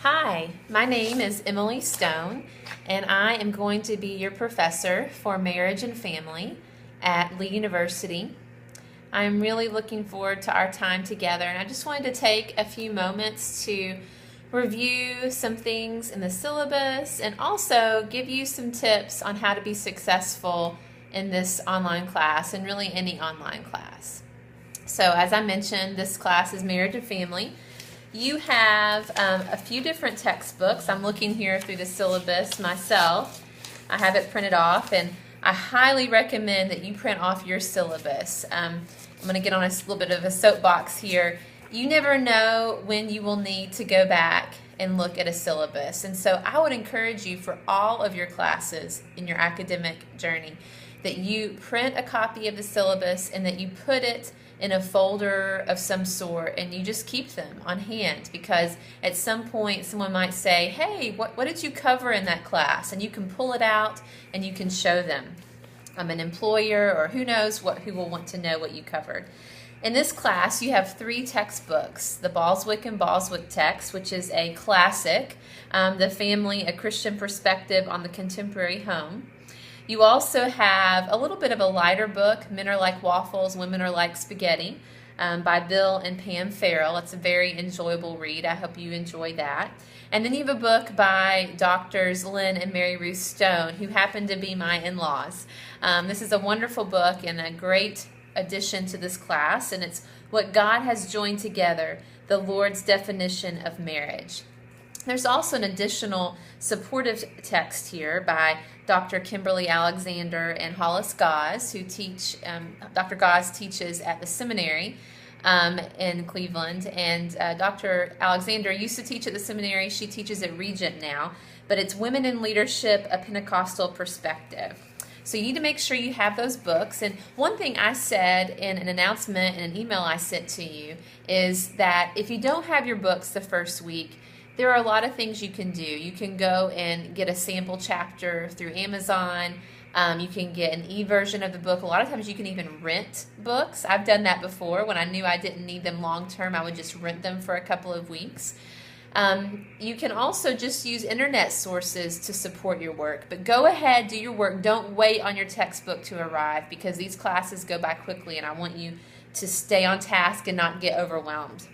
Hi, my name is Emily Stone, and I am going to be your professor for marriage and family at Lee University. I'm really looking forward to our time together, and I just wanted to take a few moments to review some things in the syllabus and also give you some tips on how to be successful in this online class and really any online class. So as I mentioned, this class is marriage and family. You have a few different textbooks. I'm looking here through the syllabus myself. I have it printed off, and I highly recommend that you print off your syllabus. I'm going to get on a little bit of a soapbox here. You never know when you will need to go back and look at a syllabus, and so I would encourage you for all of your classes in your academic journey that you print a copy of the syllabus and that you put it in a folder of some sort, and you just keep them on hand, because at some point someone might say, hey, what did you cover in that class? And you can pull it out and you can show them. I'm an employer, or who knows who will want to know what you covered. In this class you have 3 textbooks: the Balswick and Balswick text, which is a classic, the Family, a Christian Perspective on the Contemporary Home. You also have a little bit of a lighter book, Men Are Like Waffles, Women Are Like Spaghetti, by Bill and Pam Farrell. It's a very enjoyable read. I hope you enjoy that. And then you have a book by Doctors Lynn and Mary Ruth Stone, who happen to be my in-laws. This is a wonderful book and a great addition to this class, and it's What God Has Joined Together, the Lord's Definition of Marriage. There's also an additional supportive text here by Dr. Kimberly Alexander and Hollis Gause, who teach, Dr. Gause teaches at the seminary in Cleveland, and Dr. Alexander used to teach at the seminary. She teaches at Regent now, but it's Women in Leadership, a Pentecostal Perspective. So you need to make sure you have those books. And one thing I said in an announcement in an email I sent to you is that if you don't have your books the first week, there are a lot of things you can do. You can go and get a sample chapter through Amazon. You can get an e-version of the book. A lot of times you can even rent books. I've done that before. When I knew I didn't need them long term, I would just rent them for a couple of weeks. You can also just use internet sources to support your work. But go ahead, do your work. Don't wait on your textbook to arrive, because these classes go by quickly, and I want you to stay on task and not get overwhelmed.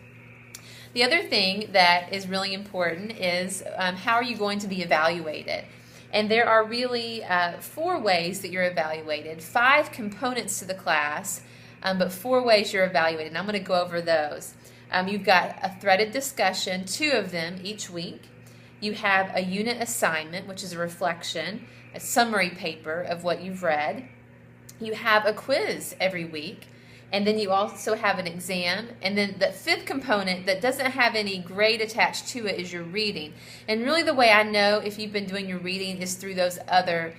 The other thing that is really important is how are you going to be evaluated? And there are really 4 ways that you're evaluated. 5 components to the class, but 4 ways you're evaluated. And I'm going to go over those. You've got a threaded discussion, 2 of them each week. You have a unit assignment, which is a reflection, a summary paper of what you've read. You have a quiz every week. And then you also have an exam. And then the 5th component that doesn't have any grade attached to it is your reading. And really the way I know if you've been doing your reading is through those other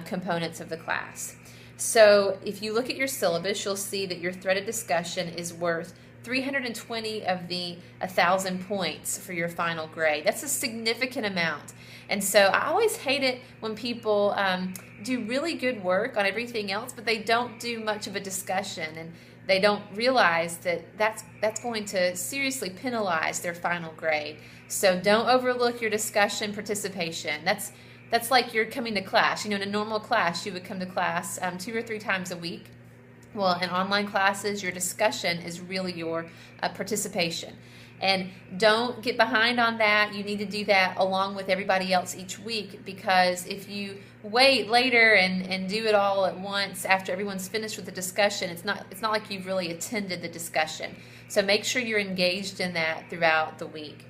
components of the class. So if you look at your syllabus, you'll see that your threaded discussion is worth 320 of the 1,000 points for your final grade. That's a significant amount. And so I always hate it when people do really good work on everything else, but they don't do much of a discussion, and they don't realize that that's going to seriously penalize their final grade. So don't overlook your discussion participation. That's like you're coming to class. You know, in a normal class, you would come to class 2 or 3 times a week. Well, in online classes, your discussion is really your participation. And don't get behind on that. You need to do that along with everybody else each week, because if you wait later and do it all at once after everyone's finished with the discussion, it's not like you've really attended the discussion. So make sure you're engaged in that throughout the week.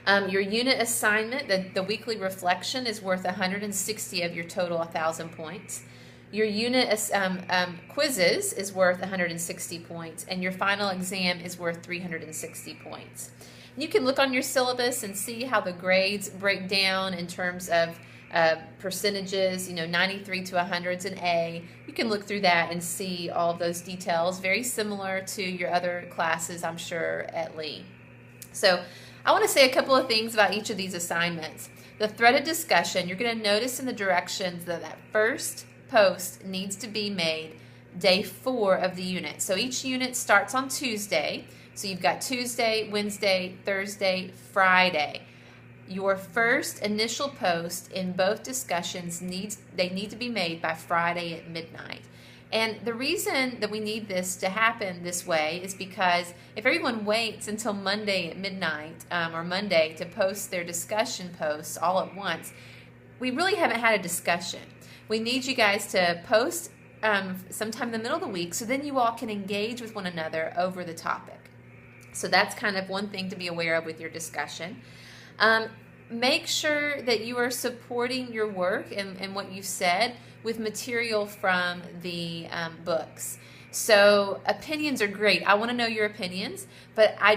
Your unit assignment, the weekly reflection, is worth 160 of your total 1,000 points. Your unit quizzes is worth 160 points, and your final exam is worth 360 points. And you can look on your syllabus and see how the grades break down in terms of percentages. 93 to 100's an A. You can look through that and see all of those details, very similar to your other classes, I'm sure, at Lee. So I want to say a couple of things about each of these assignments. The threaded discussion, you're going to notice in the directions that first post needs to be made day 4 of the unit. So each unit starts on Tuesday. So you've got Tuesday, Wednesday, Thursday, Friday. your first initial post in both discussions need to be made by Friday at midnight. And the reason that we need this to happen this way is because if everyone waits until Monday at midnight or Monday to post their discussion posts all at once, we really haven't had a discussion. We need you guys to post sometime in the middle of the week so then you all can engage with one another over the topic. So that's kind of one thing to be aware of with your discussion. Make sure that you are supporting your work and what you said with material from the books. So opinions are great. I want to know your opinions, but I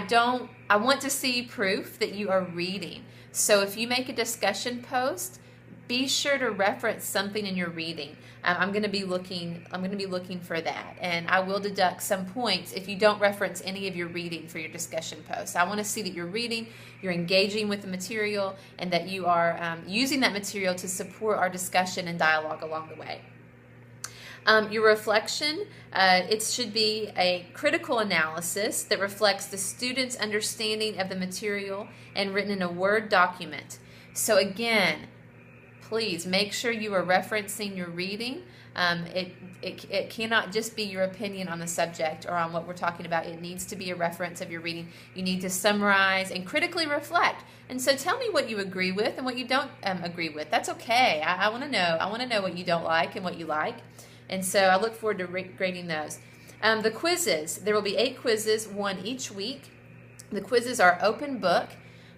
want to see proof that you are reading. So if you make a discussion post, be sure to reference something in your reading. I'm going to be looking for that, and I will deduct some points if you don't reference any of your reading for your discussion post. I want to see that you're reading, you're engaging with the material, and that you are using that material to support our discussion and dialogue along the way. Your reflection, it should be a critical analysis that reflects the student's understanding of the material and written in a Word document. So again, please make sure you are referencing your reading. It cannot just be your opinion on the subject or on what we're talking about. It needs to be a reference of your reading. You need to summarize and critically reflect. And so tell me what you agree with and what you don't agree with. That's okay. I want to know. I want to know what you don't like and what you like. And so I look forward to grading those. The quizzes. There will be 8 quizzes, one each week. The quizzes are open book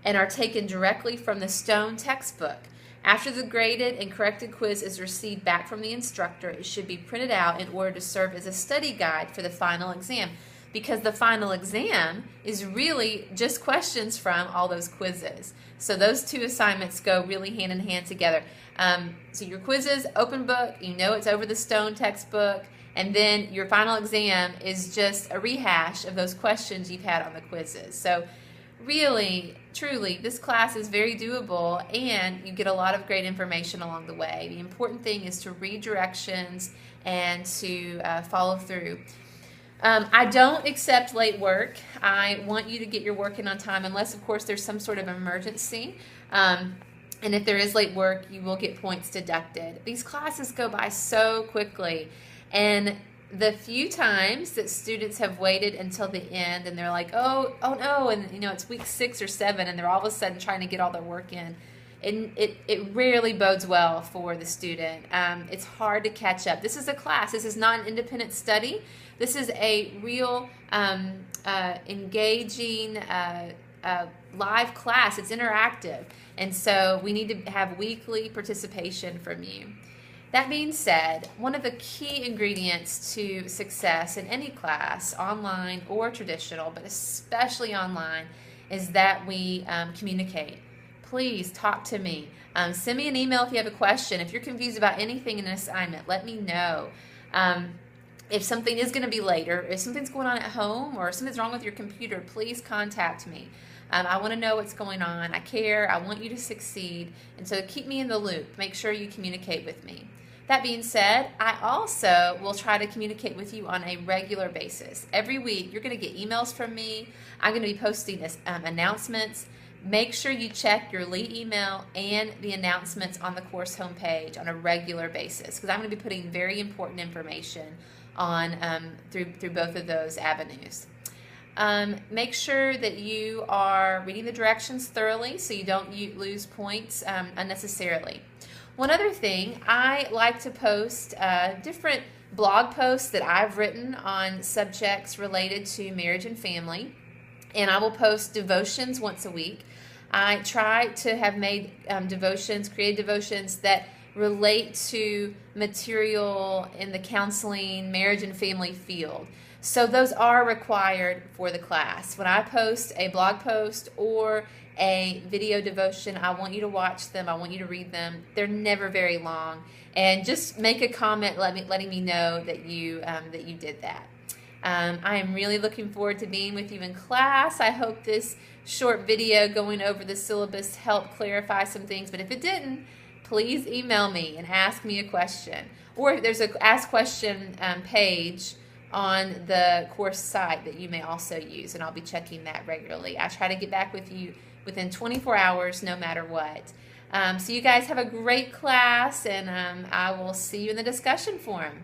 and are taken directly from the Stone textbook. After the graded and corrected quiz is received back from the instructor, it should be printed out in order to serve as a study guide for the final exam, because the final exam is really just questions from all those quizzes. So those two assignments go really hand in hand together. So your quizzes, open book, you know it's over the Stone textbook, and then your final exam is just a rehash of those questions you've had on the quizzes. So really, truly, this class is very doable, and you get a lot of great information along the way. The important thing is to read directions and to follow through. I don't accept late work. I want you to get your work in on time, unless, of course, there's some sort of emergency. And if there is late work, you will get points deducted. These classes go by so quickly, and the few times that students have waited until the end and they're like, oh no, and it's week 6 or 7 and they're all of a sudden trying to get all their work in, and it rarely bodes well for the student. It's hard to catch up. This is a class. This is not an independent study. This is a real engaging live class. It's interactive, and so we need to have weekly participation from you. That being said, one of the key ingredients to success in any class, online or traditional, but especially online, is that we communicate. Please talk to me. Send me an email if you have a question. If you're confused about anything in an assignment, let me know. If something is going to be later, if something's going on at home or something's wrong with your computer, please contact me. I want to know what's going on. I care. I want you to succeed. And so keep me in the loop. Make sure you communicate with me. That being said, I also will try to communicate with you on a regular basis. Every week, you're going to get emails from me. I'm going to be posting announcements. Make sure you check your Lee email and the announcements on the course homepage on a regular basis, because I'm going to be putting very important information on through both of those avenues. Make sure that you are reading the directions thoroughly so you don't lose points unnecessarily. One other thing, I like to post different blog posts that I've written on subjects related to marriage and family, and I will post devotions once a week. I try to have made created devotions that relate to material in the counseling, marriage, and family field. So those are required for the class. When I post a blog post or a video devotion, I want you to watch them. I want you to read them. They're never very long. And just make a comment letting me know that you did that. I am really looking forward to being with you in class. I hope this short video going over the syllabus helped clarify some things. But if it didn't, please email me and ask me a question. Or there's an Ask Question page on the course site that you may also use, and I'll be checking that regularly. I try to get back with you within 24 hours, no matter what. So you guys have a great class, and I will see you in the discussion forum.